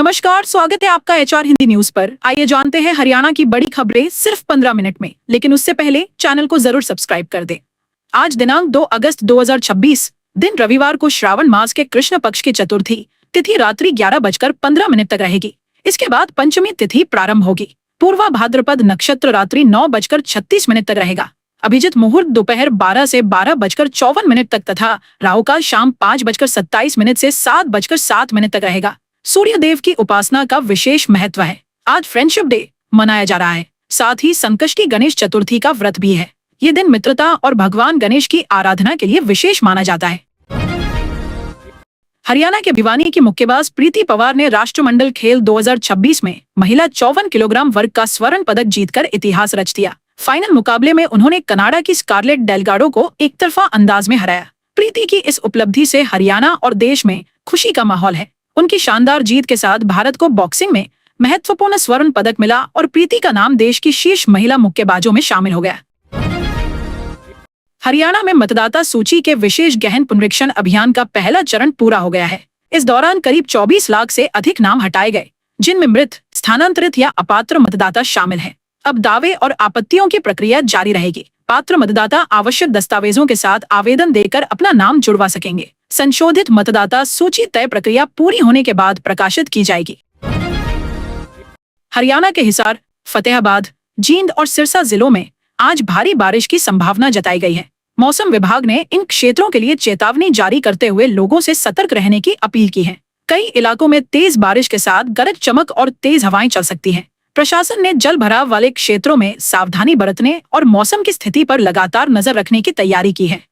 नमस्कार, स्वागत है आपका एचआर हिंदी न्यूज पर। आइए जानते हैं हरियाणा की बड़ी खबरें सिर्फ 15 मिनट में, लेकिन उससे पहले चैनल को जरूर सब्सक्राइब कर दें। आज दिनांक 2 अगस्त 2026 दिन रविवार को श्रावण मास के कृष्ण पक्ष की चतुर्थी तिथि रात्रि 11:15 तक रहेगी। इसके बाद पंचमी तिथि प्रारंभ होगी। पूर्वा भाद्रपद नक्षत्र रात्रि 9:36 तक रहेगा। अभिजित मुहूर्त दोपहर 12 से 12:54 तक तथा राहु काल शाम 5:27 से 7:07 तक रहेगा। सूर्य देव की उपासना का विशेष महत्व है। आज फ्रेंडशिप डे मनाया जा रहा है। साथ ही संकष्टी गणेश चतुर्थी का व्रत भी है। ये दिन मित्रता और भगवान गणेश की आराधना के लिए विशेष माना जाता है। हरियाणा के भिवानी की मुक्केबाज प्रीति पवार ने राष्ट्रमंडल खेल 2026 में महिला 54 किलोग्राम वर्ग का स्वर्ण पदक जीतकर इतिहास रच दिया। फाइनल मुकाबले में उन्होंने कनाडा की स्कारलेट डेलगाडो को एकतरफा अंदाज में हराया। प्रीति की इस उपलब्धि से हरियाणा और देश में खुशी का माहौल है। उनकी शानदार जीत के साथ भारत को बॉक्सिंग में महत्वपूर्ण स्वर्ण पदक मिला और प्रीति का नाम देश की शीर्ष महिला मुक्केबाजों में शामिल हो गया। हरियाणा में मतदाता सूची के विशेष गहन पुनरीक्षण अभियान का पहला चरण पूरा हो गया है। इस दौरान करीब 24 लाख से अधिक नाम हटाए गए, जिनमें मृत, स्थानांतरित या अपात्र मतदाता शामिल हैं। अब दावे और आपत्तियों की प्रक्रिया जारी रहेगी। पात्र मतदाता आवश्यक दस्तावेजों के साथ आवेदन देकर अपना नाम जुड़वा सकेंगे। संशोधित मतदाता सूची तय प्रक्रिया पूरी होने के बाद प्रकाशित की जाएगी। हरियाणा के हिसार, फतेहाबाद, जींद और सिरसा जिलों में आज भारी बारिश की संभावना जताई गई है। मौसम विभाग ने इन क्षेत्रों के लिए चेतावनी जारी करते हुए लोगों से सतर्क रहने की अपील की है। कई इलाकों में तेज बारिश के साथ गरज चमक और तेज हवाएं चल सकती हैं। प्रशासन ने जल भराव वाले क्षेत्रों में सावधानी बरतने और मौसम की स्थिति पर लगातार नजर रखने की तैयारी की है।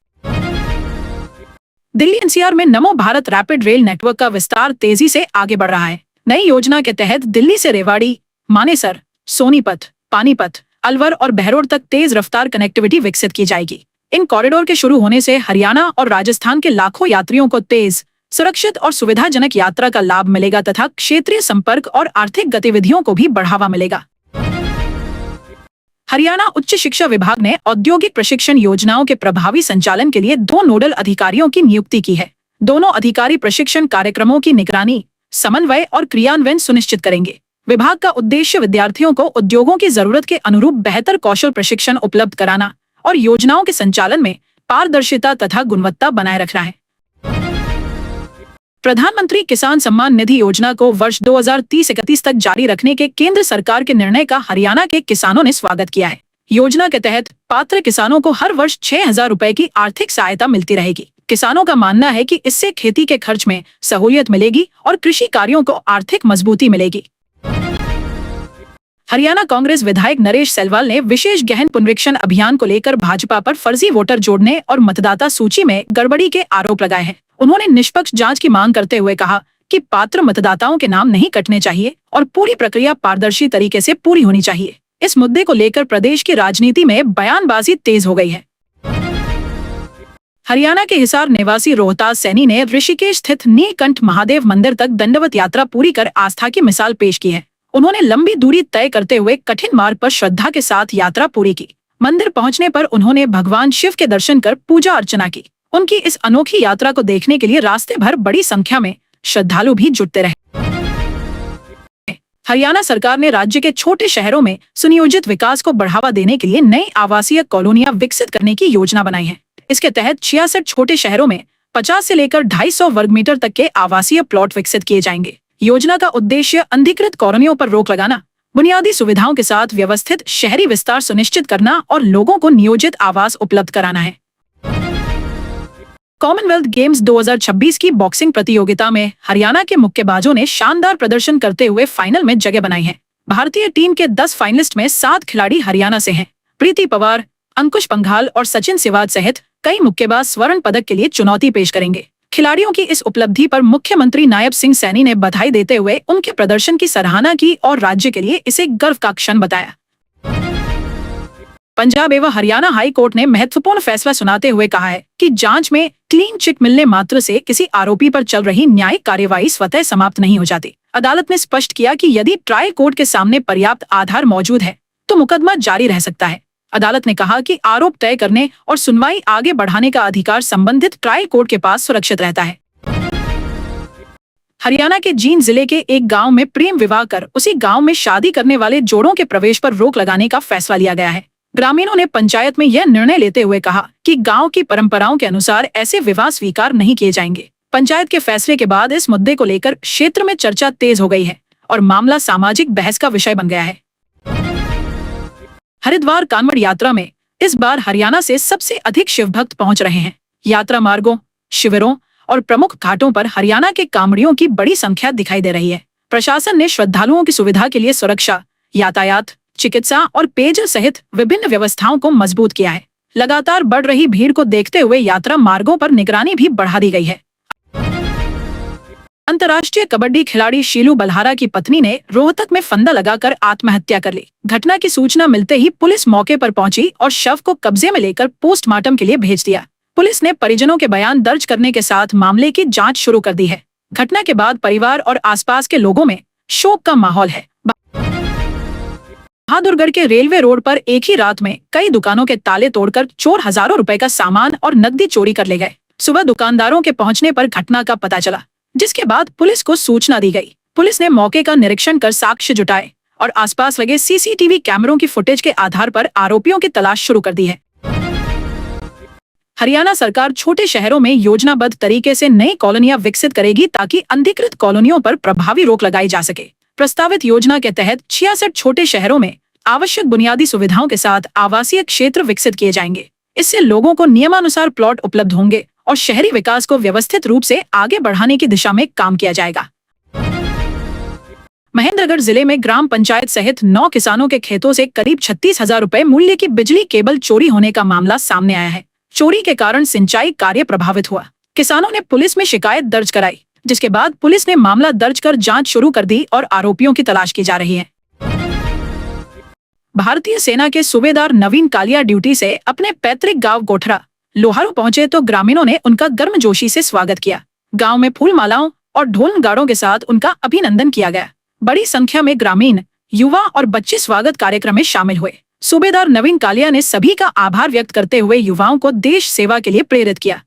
दिल्ली एनसीआर में नमो भारत रैपिड रेल नेटवर्क का विस्तार तेजी से आगे बढ़ रहा है। नई योजना के तहत दिल्ली से रेवाड़ी, मानेसर, सोनीपत, पानीपत, अलवर और बहरोड तक तेज रफ्तार कनेक्टिविटी विकसित की जाएगी। इन कॉरिडोर के शुरू होने से हरियाणा और राजस्थान के लाखों यात्रियों को तेज, सुरक्षित और सुविधाजनक यात्रा का लाभ मिलेगा तथा क्षेत्रीय संपर्क और आर्थिक गतिविधियों को भी बढ़ावा मिलेगा। हरियाणा उच्च शिक्षा विभाग ने औद्योगिक प्रशिक्षण योजनाओं के प्रभावी संचालन के लिए 2 नोडल अधिकारियों की नियुक्ति की है। दोनों अधिकारी प्रशिक्षण कार्यक्रमों की निगरानी, समन्वय और क्रियान्वयन सुनिश्चित करेंगे। विभाग का उद्देश्य विद्यार्थियों को उद्योगों की जरूरत के अनुरूप बेहतर कौशल प्रशिक्षण उपलब्ध कराना और योजनाओं के संचालन में पारदर्शिता तथा गुणवत्ता बनाए रखना है। प्रधानमंत्री किसान सम्मान निधि योजना को वर्ष 2030-31 तक जारी रखने के केंद्र सरकार के निर्णय का हरियाणा के किसानों ने स्वागत किया है। योजना के तहत पात्र किसानों को हर वर्ष 6,000 रुपए की आर्थिक सहायता मिलती रहेगी। किसानों का मानना है कि इससे खेती के खर्च में सहूलियत मिलेगी और कृषि कार्यों को आर्थिक मजबूती मिलेगी। हरियाणा कांग्रेस विधायक नरेश सेलवाल ने विशेष गहन पुनरीक्षण अभियान को लेकर भाजपा पर फर्जी वोटर जोड़ने और मतदाता सूची में गड़बड़ी के आरोप लगाए हैं। उन्होंने निष्पक्ष जांच की मांग करते हुए कहा कि पात्र मतदाताओं के नाम नहीं कटने चाहिए और पूरी प्रक्रिया पारदर्शी तरीके से पूरी होनी चाहिए। इस मुद्दे को लेकर प्रदेश की राजनीति में बयानबाजी तेज हो गई है। हरियाणा के हिसार निवासी रोहतास सैनी ने ऋषिकेश स्थित नीलकंठ महादेव मंदिर तक दंडवत यात्रा पूरी कर आस्था की मिसाल पेश की है। उन्होंने लंबी दूरी तय करते हुए कठिन मार्ग पर श्रद्धा के साथ यात्रा पूरी की। मंदिर पहुंचने पर उन्होंने भगवान शिव के दर्शन कर पूजा अर्चना की। उनकी इस अनोखी यात्रा को देखने के लिए रास्ते भर बड़ी संख्या में श्रद्धालु भी जुटते रहे। हरियाणा सरकार ने राज्य के छोटे शहरों में सुनियोजित विकास को बढ़ावा देने के लिए नई आवासीय कॉलोनियां विकसित करने की योजना बनाई है। इसके तहत 66 छोटे शहरों में 50 से लेकर 250 वर्ग मीटर तक के आवासीय प्लॉट विकसित किए जाएंगे। योजना का उद्देश्य अनधिकृत कॉलोनियों पर रोक लगाना, बुनियादी सुविधाओं के साथ व्यवस्थित शहरी विस्तार सुनिश्चित करना और लोगों को नियोजित आवास उपलब्ध कराना है। कॉमनवेल्थ गेम्स 2026 की बॉक्सिंग प्रतियोगिता में हरियाणा के मुक्केबाजों ने शानदार प्रदर्शन करते हुए फाइनल में जगह बनाई है। भारतीय टीम के 10 फाइनलिस्ट में 7 खिलाड़ी हरियाणा से हैं। प्रीति पवार, अंकुश पंघाल और सचिन सिवाज सहित कई मुक्केबाज स्वर्ण पदक के लिए चुनौती पेश करेंगे। खिलाड़ियों की इस उपलब्धि पर मुख्यमंत्री नायब सिंह सैनी ने बधाई देते हुए उनके प्रदर्शन की सराहना की और राज्य के लिए इसे गर्व का क्षण बताया। पंजाब एवं हरियाणा हाई कोर्ट ने महत्वपूर्ण फैसला सुनाते हुए कहा है कि जांच में क्लीन चिट मिलने मात्र से किसी आरोपी पर चल रही न्यायिक कार्यवाही स्वतः समाप्त नहीं हो जाती। अदालत ने स्पष्ट किया कि यदि ट्रायल कोर्ट के सामने पर्याप्त आधार मौजूद है तो मुकदमा जारी रह सकता है। अदालत ने कहा कि आरोप तय करने और सुनवाई आगे बढ़ाने का अधिकार संबंधित ट्रायल कोर्ट के पास सुरक्षित रहता है। हरियाणा के जींद जिले के एक गांव में प्रेम विवाह कर उसी गांव में शादी करने वाले जोड़ों के प्रवेश पर रोक लगाने का फैसला लिया गया है। ग्रामीणों ने पंचायत में यह निर्णय लेते हुए कहा कि गांव की परंपराओं के अनुसार ऐसे विवाह स्वीकार नहीं किए जाएंगे। पंचायत के फैसले के बाद इस मुद्दे को लेकर क्षेत्र में चर्चा तेज हो गई है और मामला सामाजिक बहस का विषय बन गया है। हरिद्वार कांवड़ यात्रा में इस बार हरियाणा से सबसे अधिक शिव भक्त पहुंच रहे हैं। यात्रा मार्गों, शिविरों और प्रमुख घाटों पर हरियाणा के कांवड़ियों की बड़ी संख्या दिखाई दे रही है। प्रशासन ने श्रद्धालुओं की सुविधा के लिए सुरक्षा, यातायात, चिकित्सा और पेयजल सहित विभिन्न व्यवस्थाओं को मजबूत किया है। लगातार बढ़ रही भीड़ को देखते हुए यात्रा मार्गों पर निगरानी भी बढ़ा दी गई है। अंतर्राष्ट्रीय कबड्डी खिलाड़ी शीलू बलहारा की पत्नी ने रोहतक में फंदा लगाकर आत्महत्या कर ली। घटना की सूचना मिलते ही पुलिस मौके पर पहुंची और शव को कब्जे में लेकर पोस्टमार्टम के लिए भेज दिया। पुलिस ने परिजनों के बयान दर्ज करने के साथ मामले की जांच शुरू कर दी है। घटना के बाद परिवार और आसपास के लोगों में शोक का माहौल है। बहादुरगढ़ के रेलवे रोड पर एक ही रात में कई दुकानों के ताले तोड़कर चोर हजारों रुपए का सामान और नकदी चोरी कर ले गए। सुबह दुकानदारों के पहुंचने पर घटना का पता चला, जिसके बाद पुलिस को सूचना दी गई। पुलिस ने मौके का निरीक्षण कर साक्ष्य जुटाए और आसपास लगे सीसीटीवी कैमरों की फुटेज के आधार पर आरोपियों की तलाश शुरू कर दी है। हरियाणा सरकार छोटे शहरों में योजनाबद्ध तरीके से नई कॉलोनियां विकसित करेगी ताकि अनधिकृत कॉलोनियों पर प्रभावी रोक लगाई जा सके। प्रस्तावित योजना के तहत 66 छोटे शहरों में आवश्यक बुनियादी सुविधाओं के साथ आवासीय क्षेत्र विकसित किए जाएंगे। इससे लोगों को नियमानुसार प्लॉट उपलब्ध होंगे और शहरी विकास को व्यवस्थित रूप से आगे बढ़ाने की दिशा में काम किया जाएगा। महेंद्रगढ़ जिले में ग्राम पंचायत सहित 9 किसानों के खेतों से करीब 36,000 रुपए मूल्य की बिजली केबल चोरी होने का मामला सामने आया है। चोरी के कारण सिंचाई कार्य प्रभावित हुआ। किसानों ने पुलिस में शिकायत दर्ज कराई, जिसके बाद पुलिस ने मामला दर्ज कर जांच शुरू कर दी और आरोपियों की तलाश की जा रही है। भारतीय सेना के सूबेदार नवीन कालिया ड्यूटी से अपने पैतृक गांव गोठरा लोहारू पहुंचे तो ग्रामीणों ने उनका गर्मजोशी से स्वागत किया। गांव में फूल मालाओं और ढोल नगाड़ों के साथ उनका अभिनंदन किया गया। बड़ी संख्या में ग्रामीण, युवा और बच्चे स्वागत कार्यक्रम में शामिल हुए। सूबेदार नवीन कालिया ने सभी का आभार व्यक्त करते हुए युवाओं को देश सेवा के लिए प्रेरित किया।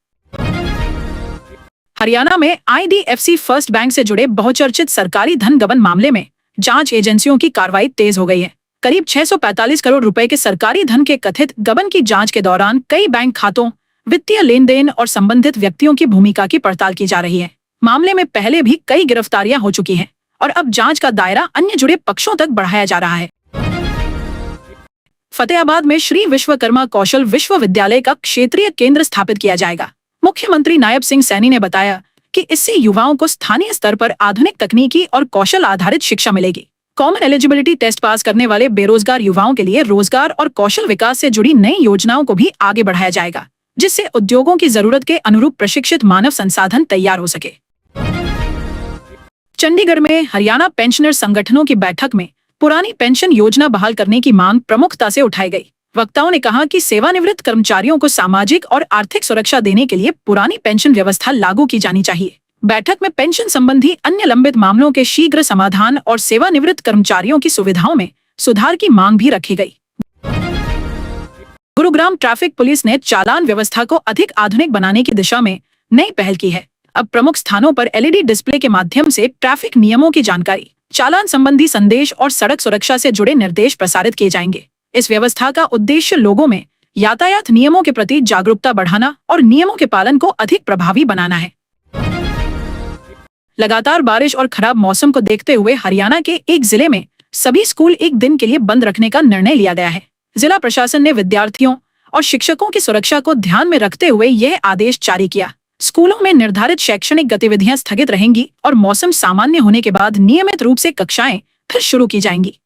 हरियाणा में IDFC फर्स्ट बैंक से जुड़े बहुचर्चित सरकारी धन गबन मामले में जांच एजेंसियों की कार्रवाई तेज हो गई है। करीब 645 करोड़ रुपए के सरकारी धन के कथित गबन की जांच के दौरान कई बैंक खातों, वित्तीय लेन देन और संबंधित व्यक्तियों की भूमिका की पड़ताल की जा रही है। मामले में पहले भी कई गिरफ्तारियां हो चुकी हैं और अब जांच का दायरा अन्य जुड़े पक्षों तक बढ़ाया जा रहा है। फतेहाबाद में श्री विश्वकर्मा कौशल विश्वविद्यालय का क्षेत्रीय केंद्र स्थापित किया जाएगा। मुख्यमंत्री नायब सिंह सैनी ने बताया कि इससे युवाओं को स्थानीय स्तर पर आधुनिक तकनीकी और कौशल आधारित शिक्षा मिलेगी। कॉमन एलिजिबिलिटी टेस्ट पास करने वाले बेरोजगार युवाओं के लिए रोजगार और कौशल विकास से जुड़ी नई योजनाओं को भी आगे बढ़ाया जाएगा, जिससे उद्योगों की जरूरत के अनुरूप प्रशिक्षित मानव संसाधन तैयार हो सके। चंडीगढ़ में हरियाणा पेंशनर संगठनों की बैठक में पुरानी पेंशन योजना बहाल करने की मांग प्रमुखता से उठाई गई। वक्ताओं ने कहा कि सेवानिवृत्त कर्मचारियों को सामाजिक और आर्थिक सुरक्षा देने के लिए पुरानी पेंशन व्यवस्था लागू की जानी चाहिए। बैठक में पेंशन संबंधी अन्य लंबित मामलों के शीघ्र समाधान और सेवानिवृत्त कर्मचारियों की सुविधाओं में सुधार की मांग भी रखी गई। गुरुग्राम ट्रैफिक पुलिस ने चालान व्यवस्था को अधिक आधुनिक बनाने की दिशा में नई पहल की है। अब प्रमुख स्थानों पर LED डिस्प्ले के माध्यम से ट्रैफिक नियमों की जानकारी, चालान संबंधी संदेश और सड़क सुरक्षा से जुड़े निर्देश प्रसारित किए जाएंगे। इस व्यवस्था का उद्देश्य लोगों में यातायात नियमों के प्रति जागरूकता बढ़ाना और नियमों के पालन को अधिक प्रभावी बनाना है। लगातार बारिश और खराब मौसम को देखते हुए हरियाणा के एक जिले में सभी स्कूल एक दिन के लिए बंद रखने का निर्णय लिया गया है। जिला प्रशासन ने विद्यार्थियों और शिक्षकों की सुरक्षा को ध्यान में रखते हुए यह आदेश जारी किया। स्कूलों में निर्धारित शैक्षणिक गतिविधियां स्थगित रहेंगी और मौसम सामान्य होने के बाद नियमित रूप से कक्षाएं फिर शुरू की जाएंगी।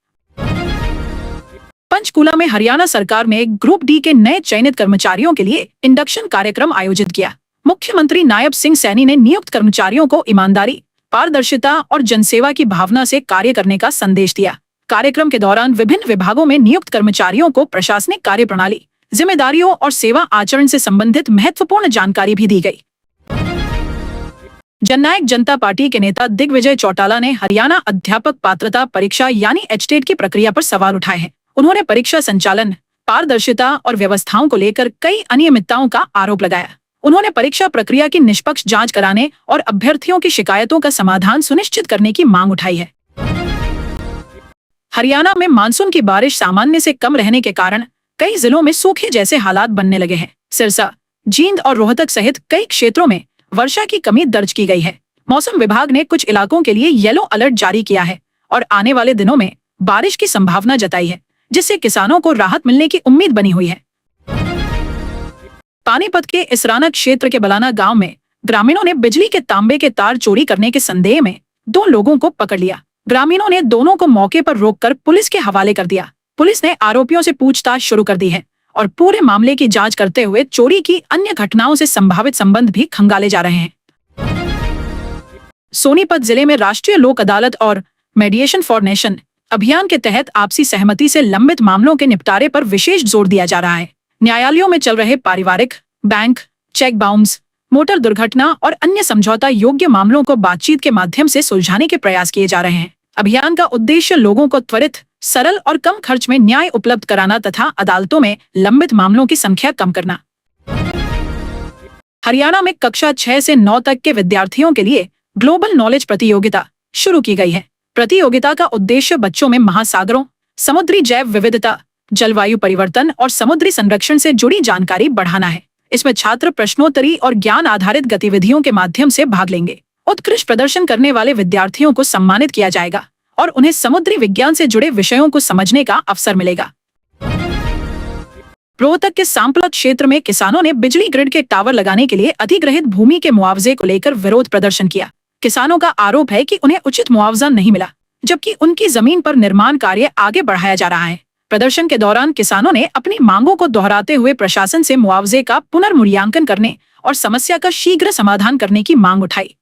पंचकूला में हरियाणा सरकार ने ग्रुप D के नए चयनित कर्मचारियों के लिए इंडक्शन कार्यक्रम आयोजित किया। मुख्यमंत्री नायब सिंह सैनी ने नियुक्त कर्मचारियों को ईमानदारी, पारदर्शिता और जनसेवा की भावना से कार्य करने का संदेश दिया। कार्यक्रम के दौरान विभिन्न विभागों में नियुक्त कर्मचारियों को प्रशासनिक कार्यप्रणाली, जिम्मेदारियों और सेवा आचरण से संबंधित महत्वपूर्ण जानकारी भी दी गई। जननायक जनता पार्टी के नेता दिग्विजय चौटाला ने हरियाणा अध्यापक पात्रता परीक्षा यानी HTET की प्रक्रिया पर सवाल उठाए हैं। उन्होंने परीक्षा संचालन, पारदर्शिता और व्यवस्थाओं को लेकर कई अनियमितताओं का आरोप लगाया। उन्होंने परीक्षा प्रक्रिया की निष्पक्ष जांच कराने और अभ्यर्थियों की शिकायतों का समाधान सुनिश्चित करने की मांग उठाई है। हरियाणा में मानसून की बारिश सामान्य से कम रहने के कारण कई जिलों में सूखे जैसे हालात बनने लगे हैं। सिरसा, जींद और रोहतक सहित कई क्षेत्रों में वर्षा की कमी दर्ज की गई है। मौसम विभाग ने कुछ इलाकों के लिए येलो अलर्ट जारी किया है और आने वाले दिनों में बारिश की संभावना जताई है, जिससे किसानों को राहत मिलने की उम्मीद बनी हुई है। पानीपत के इसराना क्षेत्र के बलाना गांव में ग्रामीणों ने बिजली के तांबे के तार चोरी करने के संदेह में 2 लोगों को पकड़ लिया। ग्रामीणों ने दोनों को मौके पर रोककर पुलिस के हवाले कर दिया। पुलिस ने आरोपियों से पूछताछ शुरू कर दी है और पूरे मामले की जांच करते हुए चोरी की अन्य घटनाओं से संभावित संबंध भी खंगाले जा रहे हैं। सोनीपत जिले में राष्ट्रीय लोक अदालत और मेडिएशन फॉर नेशन अभियान के तहत आपसी सहमति से लंबित मामलों के निपटारे पर विशेष जोर दिया जा रहा है। न्यायालयों में चल रहे पारिवारिक, बैंक, चेक बाउंस, मोटर दुर्घटना और अन्य समझौता योग्य मामलों को बातचीत के माध्यम से सुलझाने के प्रयास किए जा रहे हैं। अभियान का उद्देश्य लोगों को त्वरित, सरल और कम खर्च में न्याय उपलब्ध कराना तथा अदालतों में लंबित मामलों की संख्या कम करना। हरियाणा में कक्षा 6 से 9 तक के विद्यार्थियों के लिए ग्लोबल नॉलेज प्रतियोगिता शुरू की गई है। प्रतियोगिता का उद्देश्य बच्चों में महासागरों, समुद्री जैव विविधता, जलवायु परिवर्तन और समुद्री संरक्षण से जुड़ी जानकारी बढ़ाना है। इसमें छात्र प्रश्नोत्तरी और ज्ञान आधारित गतिविधियों के माध्यम से भाग लेंगे। उत्कृष्ट प्रदर्शन करने वाले विद्यार्थियों को सम्मानित किया जाएगा और उन्हें समुद्री विज्ञान से जुड़े विषयों को समझने का अवसर मिलेगा। रोहतक के सांपला क्षेत्र में किसानों ने बिजली ग्रिड के टावर लगाने के लिए अधिग्रहित भूमि के मुआवजे को लेकर विरोध प्रदर्शन किया। किसानों का आरोप है कि उन्हें उचित मुआवजा नहीं मिला, जबकि उनकी जमीन पर निर्माण कार्य आगे बढ़ाया जा रहा है। प्रदर्शन के दौरान किसानों ने अपनी मांगों को दोहराते हुए प्रशासन से मुआवजे का पुनर्मूल्यांकन करने और समस्या का शीघ्र समाधान करने की मांग उठाई।